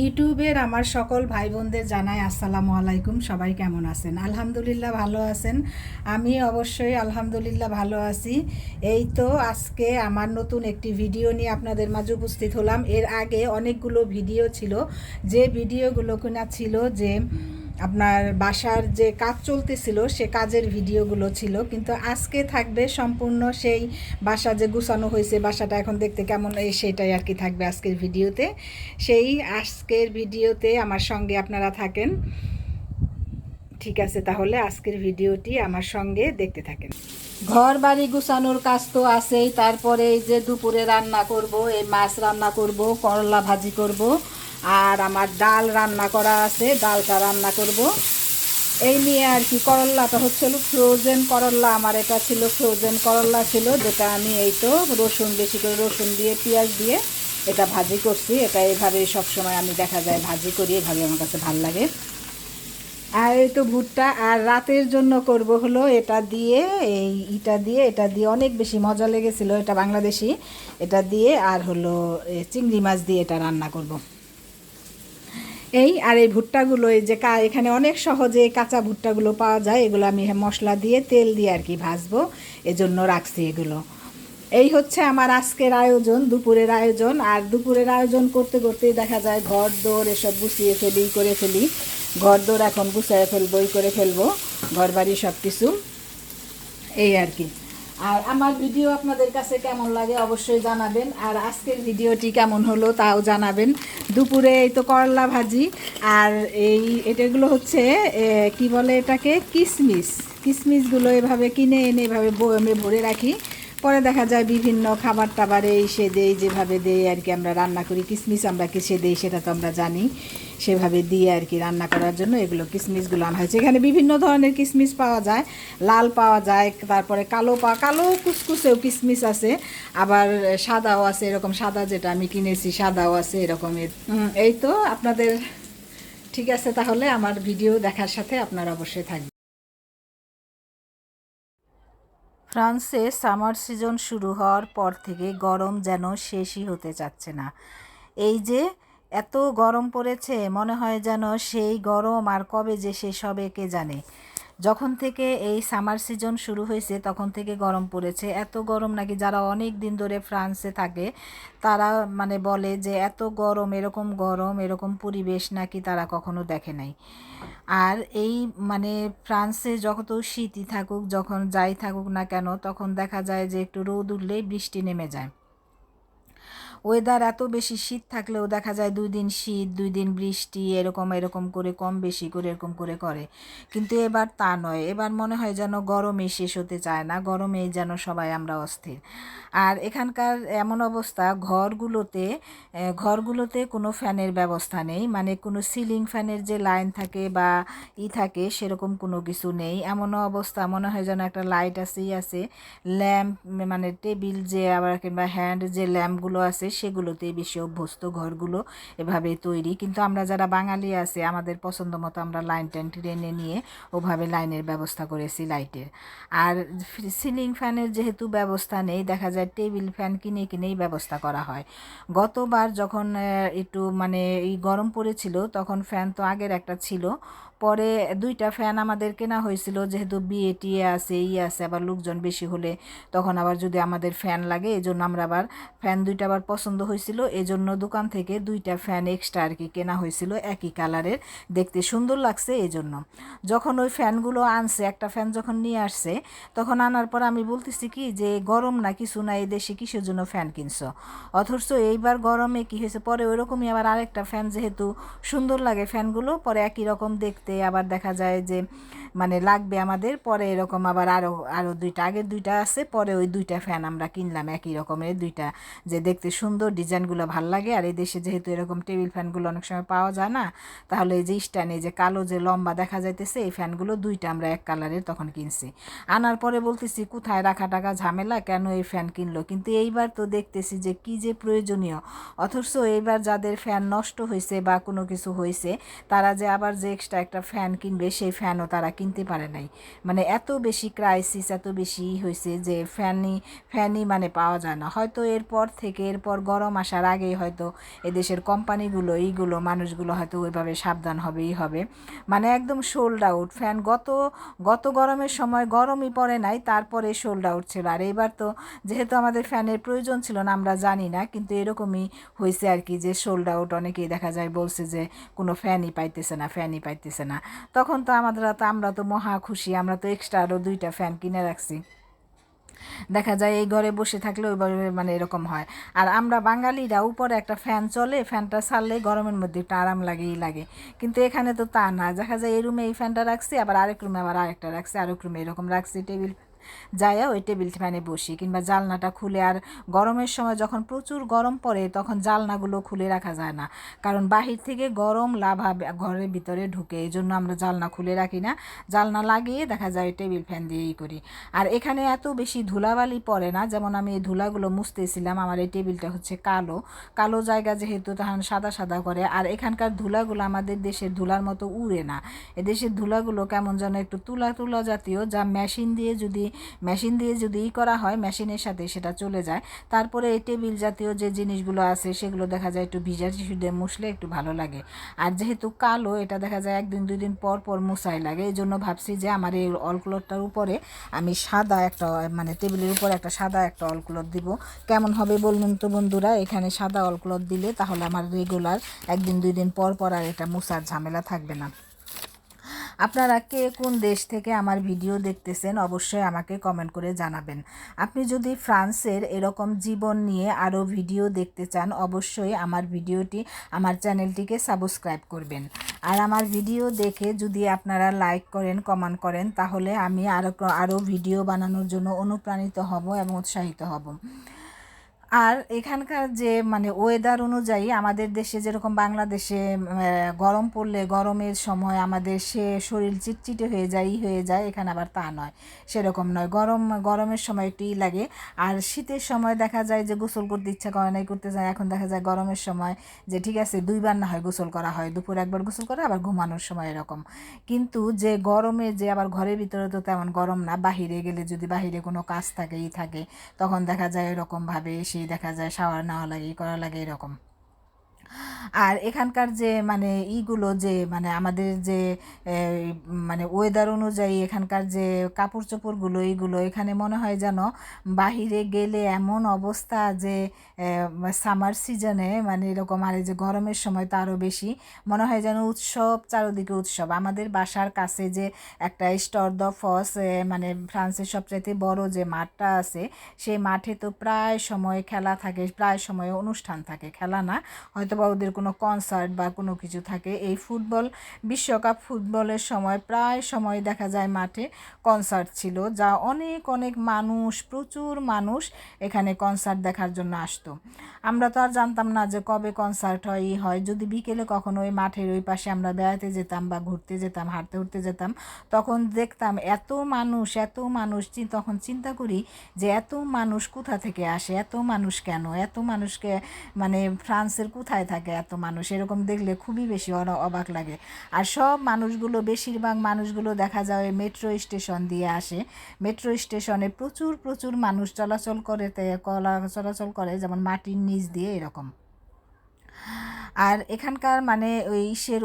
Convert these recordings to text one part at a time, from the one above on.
ইউটিউবের আমার সকল ভাই বোনদের জানাই আসসালামু আলাইকুম। সবাই কেমন আছেন? আলহামদুলিল্লাহ ভালো আছেন। আমি অবশ্যই আলহামদুলিল্লাহ ভালো আছি। এই তো আজকে আমার নতুন একটি ভিডিও নিয়ে আপনাদের মাঝে উপস্থিত হলাম। এর আগে অনেকগুলো ভিডিও ছিল, যে ভিডিওগুলো কিনা ছিল যে আপনার বাসার যে কাজ চলতেছিল সে কাজের ভিডিওগুলো ছিল, কিন্তু আজকে থাকবে সম্পূর্ণ সেই বাসা যে গুছানো হয়েছে, বাসাটা এখন দেখতে কেমন সেটাই আর কি থাকবে আজকের ভিডিওতে। সেই আজকের ভিডিওতে আমার সঙ্গে আপনারা থাকেন। ঠিক আছে, তাহলে আজকের ভিডিওটি আমার সঙ্গে দেখতে থাকেন। ঘর বাড়ি গুছানোর কাজ তো আছেই, তারপরে এই যে দুপুরে রান্না করব, এই মাছ রান্না করব, করলা ভাজি করব, আর আমার ডাল রান্না করা আছে, ডালটা রান্না করব এই নিয়ে আর কি। করল্লাটা হচ্ছিল ফ্রোজেন করল্লা, আমার এটা ছিল ফ্রোজেন করল্লা ছিল, যেটা আমি এই তো রসুন, বেশি করে রসুন দিয়ে পেঁয়াজ দিয়ে এটা ভাজি করছি। এটা এইভাবেই সবসময় আমি দেখা যায় ভাজি করি, এভাবে আমার কাছে ভালো লাগে। আর এই তো ভুট্টা, আর রাতের জন্য করব হলো এটা দিয়ে, এটা দিয়ে অনেক বেশি মজা লেগেছিল, এটা বাংলাদেশি, এটা দিয়ে আর হলো চিংড়ি মাছ দিয়ে এটা রান্না করব। আর এই ভুট্টাগুলো এই যে এখানে অনেক সহজে কাঁচা ভুট্টাগুলো পাওয়া যায়, এগুলো আমি মশলা দিয়ে তেল দিয়ে আর কি ভাজবো, এজন্য রাখছি এগুলো। এই হচ্ছে আমার আজকের আয়োজন, দুপুরের আয়োজন। আর দুপুরের আয়োজন করতে করতেই দেখা যায় ঘর দৌড় এসব গুছিয়ে ফেলি। ঘর দৌড় এখন গুছিয়ে করে ফেলবো, ঘর বাড়ি সব কিছু এই আর কি। আর আমার ভিডিও আপনাদের কাছে কেমন লাগে অবশ্যই জানাবেন, আর আজকের ভিডিওটি কেমন হলো তাও জানাবেন। দুপুরে এই তো করলা ভাজি, আর এটাগুলো হচ্ছে কি বলে এটাকে, কিসমিসগুলো এভাবে কিনে এনে এভাবে বয়মে ভরে রাখি, পরে দেখা যায় বিভিন্ন খাবার টাবারে সে দেই, যেভাবে দেই আর কি আমরা রান্না করি। কিসমিস আমরা কিসে দেই সেটা তো আমরা জানি, সেভাবে দিয়ে আর কি রান্না করার জন্য এগুলো কিসমিসগুলো আনা হয়েছে। এখানে বিভিন্ন ধরনের কিসমিস পাওয়া যায়, লাল পাওয়া যায়, তারপরে কালো কুচকুচেও কিসমিস আছে, আবার সাদাও আছে, এরকম সাদা যেটা আমি কিনেছি সাদাও আছে এরকমের। এই তো আপনাদের, ঠিক আছে, তাহলে আমার ভিডিও দেখার সাথে আপনারা অবশ্যই থাকবেন। ফ্রান্সে সামার সিজন শুরু হওয়ার পর থেকে গরম যেন শেষই হতে চাচ্ছে না। এই যে এত গরম পড়েছে, মনে হয় যেন সেই গরম আর কবে যে শেষ হবে কে জানে। যখন থেকে এই সামার সিজন শুরু হয়েছে তখন থেকে গরম পড়েছে, এত গরম নাকি যারা অনেক দিন ধরে ফ্রান্সে থাকে তারা মানে বলে যে এত গরম, এরকম পরিবেশ নাকি তারা কখনো দেখে নাই। আর এই মানে ফ্রান্সে যত শীতই থাকুক, যখন যাই থাকুক না কেন, তখন দেখা যায় যে একটু রোদ উঠলেই বৃষ্টি নেমে যায়। ওয়েদার এত বেশি শীত থাকলেও দেখা যায় 2 দিন শীত 2 দিন বৃষ্টি, এরকম করে কম বেশি করে এরকম করে। কিন্তু এবার তা নয়, এবার মনে হয় যেন গরমে শেষ হতে চায় না, গরমেই যেন সবাই আমরা অস্থির। আর এখানকার এমন অবস্থা, ঘরগুলোতে কোনো ফ্যানের ব্যবস্থা নেই, মানে কোনো সিলিং ফ্যানের যে লাইন থাকে বা থাকে সেরকম কোনো কিছু নেই। এমনও অবস্থা মনে হয় যেন একটা লাইট আছে, ল্যাম্প মানে টেবিল যে আবার কিংবা হ্যান্ড যে ল্যাম্পগুলো আছে সেগুলোতেই বেশি অভ্যস্ত ঘরগুলো এভাবে তৈরি। কিন্তু আমরা যারা বাঙালি আছে আমাদের পছন্দ মতো আমরা লাইন টাইন টেনে নিয়ে ওভাবে লাইনের ব্যবস্থা করেছি লাইটের। আর সিলিং ফ্যানের যেহেতু ব্যবস্থা নেই, দেখা যায় টেবিল ফ্যান কিনেই ব্যবস্থা করা হয়। গতবার যখন একটু মানে এই গরম পড়েছিল তখন ফ্যান তো আগের একটা ছিল, পরে 2টা ফ্যান আমাদের কেনা হয়েছিল, যেহেতু বিয়ে টিয়ে আছে আছে, আবার লোকজন বেশি হলে তখন আবার যদি আমাদের ফ্যান লাগে, এই জন্য আমরা আবার ফ্যান 2টা আবার পছন্দ হয়েছিল, এজন্য দোকান থেকে 2টা ফ্যান এক্সট্রা আর কি কেনা হয়েছিল, একই কালারের, দেখতে সুন্দর লাগছে এই জন্য। যখন ওই ফ্যানগুলো আনছে, একটা ফ্যান যখন নিয়ে আসছে, তখন আনার পর আমি বলতেছি কি যে গরম না কিছু না, এই দেশে কিসের জন্য ফ্যান কিনছো। অথচ এইবার গরমে কি হয়েছে, পরে ওইরকমই আবার আরেকটা ফ্যান, যেহেতু সুন্দর লাগে ফ্যানগুলো, পরে একই রকম দেখতে আবার দেখা যায় যে মানে লাগবে আমাদের, পরে এরকম আবার আরও 2টা, আগের 2টা আছে, পরে ওই 2টা ফ্যান আমরা কিনলাম একই রকমের 2টা, যে দেখতে সুন্দর, ডিজাইনগুলো ভাল লাগে। আর এই দেশে যেহেতু এরকম টেবিল ফ্যানগুলো অনেক সময় পাওয়া যায় না, তাহলে এই যে স্ট্যান্ডে যে কালো যে লম্বা দেখা যাইতেছে এই ফ্যানগুলো 2টা আমরা এক কালারের তখন কিনছি। আনার পরে বলতেছি কোথায় রাখা টাকা ঝামেলা, কেন এই ফ্যান কিনলো। কিন্তু এইবার তো দেখতেছি যে কি যে প্রয়োজনীয়, অথচ এইবার যাদের ফ্যান নষ্ট হয়েছে বা কোনো কিছু হয়েছে, তারা যে আবার যে এক্সট্রা একটা ফ্যান কিনবে সেই ফ্যানও তারা কিনতে কিনতে পারে নাই। মানে এত বেশি ক্রাইসিস, এত বেশি হয়েছে যে ফ্যানই মানে পাওয়া যায় না। হয়তো এরপর গরম আসার আগেই হয়তো এদেশের কোম্পানিগুলো এইগুলো মানুষগুলো হয়তো ওইভাবে সাবধান হবেই হবে। মানে একদম সোল্ড আউট ফ্যান। গত গরমের সময় গরমই পড়ে নাই, তারপরে সোল্ড আউট ছিল। আর এইবার তো যেহেতু আমাদের ফ্যানের প্রয়োজন ছিল না, আমরা জানি না, কিন্তু এরকমই হয়েছে আর কি, যে সোল্ড আউট। অনেকেই দেখা যায় বলছে যে কোনো ফ্যানই পাইতেছে না। তখন তো আমরা তো মহা খুশি, আমরা তো এক্সট্রা আরও 2টা ফ্যান কিনে রাখছি। দেখা যায় এই ঘরে বসে থাকলে ওই ঘরে মানে এরকম হয়। আর আমরা বাঙালিরা উপরে একটা ফ্যান চলে, ফ্যানটা ছাড়লে গরমের মধ্যে একটু আরাম লাগে। কিন্তু এখানে তো তা না, দেখা যায় এই রুমে এই ফ্যানটা রাখছি, আবার আরেক রুমে আবার আরেকটা রাখছি, আরেক রুমে এরকম রাখছি টেবিল, যাইয়া ওই টেবিল ফ্যানে বসি, কিংবা জালনাটা খুলে। আর গরমের সময় যখন প্রচুর গরম পড়ে তখন জালনাগুলো খুলে রাখা যায় না, কারণ বাহির থেকে গরম লাভা ঘরের ভিতরে ঢুকে, এই জন্য আমরা জালনা খুলে রাখি না। জালনা লাগিয়ে দেখা যায় টেবিল ফ্যান দিয়েই করি। আর এখানে এত বেশি ধুলাবালি পড়ে না, যেমন আমি এই ধুলাগুলো মুছতেছিলাম, আমার এই টেবিলটা হচ্ছে কালো কালো জায়গা, যেহেতু তখন সাদা সাদা করে। আর এখানকার ধুলাগুলো আমাদের দেশের ধুলার মতো উড়ে না, এদেশের ধুলাগুলো কেমন যেন একটু তুলা তুলা জাতীয়, যা মেশিন দিয়ে যদি করা হয়, মেশিনের সাথে সেটা চলে যায়। তারপরে এই টেবিল জাতীয় যে জিনিসগুলো আছে সেগুলো দেখা যায় একটু ভিজা টিস্যু দিয়ে মুছলে একটু ভালো লাগে। আর যেহেতু কালো, এটা দেখা যায় 1 দিন 2 দিন পর পর মুছাই লাগে। এই জন্য ভাবছি যে আমার এই অলক্লোথটার উপরে আমি সাদা একটা, মানে টেবিলের উপরে একটা সাদা একটা অলক্লোথ দিব। কেমন হবে বলুন তো বন্ধুরা? এখানে সাদা অলক্লোথ দিলে তাহলে আমার রেগুলার 1 দিন 2 দিন পর পর আর এটা মুছার ঝামেলা থাকবে না। আপনারা কে কোন দেশ থেকে আমার ভিডিও দেখতেছেন অবশ্যই আমাকে কমেন্ট করে জানাবেন। আপনি যদি ফ্রান্সের এরকম জীবন নিয়ে আরও ভিডিও দেখতে চান, অবশ্যই আমার চ্যানেলটিকে সাবস্ক্রাইব করবেন। আর আমার ভিডিও দেখে যদি আপনারা লাইক করেন, কমেন্ট করেন, তাহলে আমি আরও ভিডিও বানানোর জন্য অনুপ্রাণিত হব এবং উৎসাহিত হব। আর এখানকার যে মানে ওয়েদার অনুযায়ী, আমাদের দেশে যেরকম বাংলাদেশে গরম পড়লে গরমের সময় আমাদের শরীর চিটচিটে হয়ে যায়, এখানে আবার তা নয়, সেরকম নয়। গরমের সময় একটু লাগে। আর শীতের সময় দেখা যায় যে গোসল করতে ইচ্ছা করে নাই, করতে যায়। এখন দেখা যায় গরমের সময় যে ঠিক আছে 2বার না হয় গোসল করা হয়, দুপুরে একবার গোসল করা, আবার ঘুমানোর সময় এরকম। কিন্তু যে গরমে যে আবার ঘরের ভিতরে তো তেমন গরম না, বাহিরে গেলে যদি বাহিরে কোনো কাজ থাকে তখন দেখা যায় এরকমভাবে এসে দেখা যায় শাওয়ার নেওয়া লাগে, করা লাগে এরকম। আর এখানকার যে মানে যে মানে আমাদের যে মানে ওয়েদার অনুযায়ী এখানকার যে কাপড় চোপড়গুলো, এইগুলো এখানে মনে হয় যেন বাহিরে গেলে এমন অবস্থা যে সামার সিজনে মানে এরকম। আর এই যে গরমের সময় তো আরও বেশি মনে হয় যেন উৎসব, চারদিকে উৎসব। আমাদের বাসার কাছে যে একটা স্টর দ ফস, মানে ফ্রান্সের সবচাইতে বড় যে মাঠটা আছে, সেই মাঠে তো প্রায় সময় খেলা থাকে, প্রায় সময় অনুষ্ঠান থাকে, খেলা না হয়তো বা ওদের কোনো কনসার্ট বা কোনো কিছু থাকে। এই বিশ্বকাপ ফুটবলের সময় প্রায় সময় দেখা যায় মাঠে কনসার্ট ছিল, যা অনেক অনেক মানুষ, প্রচুর মানুষ এখানে কনসার্ট দেখার জন্য আসতো। আমরা তো আর জানতাম না যে কবে কনসার্ট হয়। যদি বিকেলে কখনো ওই মাঠের ওই পাশে আমরা বেড়াতে যেতাম বা ঘুরতে যেতাম, উঠতে যেতাম, তখন দেখতাম এত মানুষ। তখন চিন্তা করি যে এত মানুষ কোথা থেকে আসে, এত মানুষ কেন, এত মানুষকে মানে ফ্রান্সের কোথায় থাকে এত মানুষ, এরকম দেখলে খুবই বেশি অবাক লাগে। আর বেশিরভাগ মানুষগুলো দেখা যায় মেট্রো স্টেশন দিয়ে আসে। মেট্রো স্টেশনে প্রচুর মানুষ চলাচল করে, যেমন মাটির নিচ দিয়ে এরকম। আর এখানকার মানে ওই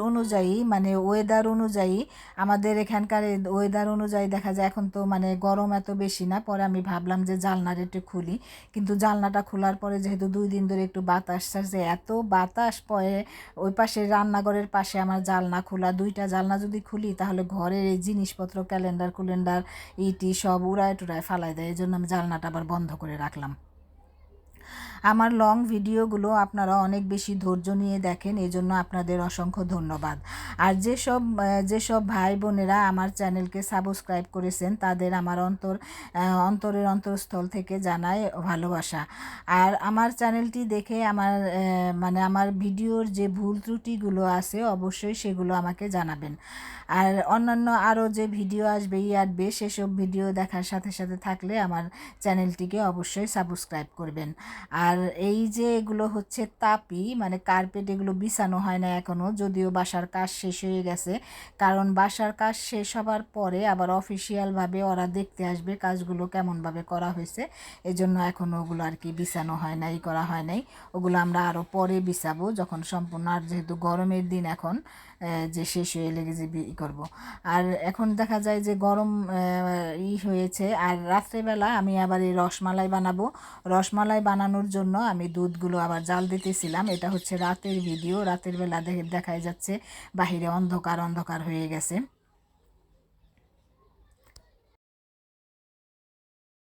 অনুযায়ী, মানে ওয়েদার অনুযায়ী, আমাদের এখানকার ওয়েদার অনুযায়ী দেখা যায় এখন তো মানে গরম এত বেশি না। পরে আমি ভাবলাম যে জানলাটা একটু খুলি, কিন্তু জানলাটা খোলার পরে যেহেতু 2 দিন ধরে একটু বাতাস আসছে, এত বাতাস পরে ওই পাশে রান্নাঘরের পাশে আমার জানলা খোলা, 2টা জানলা যদি খুলি তাহলে ঘরের এই জিনিসপত্র, ক্যালেন্ডার ইটি সব উড়ায় টুড়ায় ফালাই দেয়। এই জন্য আমি জানলাটা আবার বন্ধ করে রাখলাম। আমার লং ভিডিওগুলো আপনারা অনেক বেশি ধৈর্য নিয়ে দেখেন, এই জন্য আপনাদের অসংখ্য ধন্যবাদ। আর যেসব ভাই বোনেরা আমার চ্যানেলকে সাবস্ক্রাইব করেছেন, তাদের আমার অন্তরের অন্তঃস্থল থেকে জানাই ভালোবাসা। আর আমার চ্যানেলটি দেখে আমার ভিডিওর যে ভুল ত্রুটিগুলো আছে অবশ্যই সেগুলো আমাকে জানাবেন। আর অন্যান্য আরও যে ভিডিও আসবে সেসব ভিডিও দেখার সাথে থাকলে আমার চ্যানেলটিকে অবশ্যই সাবস্ক্রাইব করবেন। আর আর এই যে এগুলো হচ্ছে তাপি, মানে কার্পেট, এগুলো বিছানো হয় না এখনও, যদিও বাসার কাজ শেষ হয়ে গেছে। কারণ বাসার কাজ শেষ হবার পরে আবার অফিসিয়ালভাবে ওরা দেখতে আসবে কাজগুলো কেমনভাবে করা হয়েছে, এজন্য এখনও ওগুলো আর কি বিছানো হয় নাই, করা হয় নাই। ওগুলো আমরা আরও পরে বিছাবো যখন সম্পূর্ণ, আর যেহেতু গরমের দিন এখন যে শেষ হয়ে লেগে যে করবো। আর এখন দেখা যায় যে গরম হয়েছে, আর রাত্রেবেলা আমি আবার এই রসমালাই বানাবো। রসমালাই বানানোর জন্য আমি দুধগুলো আবার জাল দিতেছিলাম। এটা হচ্ছে রাতের ভিডিও, রাতের বেলা দেখাই যাচ্ছে বাহিরে অন্ধকার অন্ধকার হয়ে গেছে।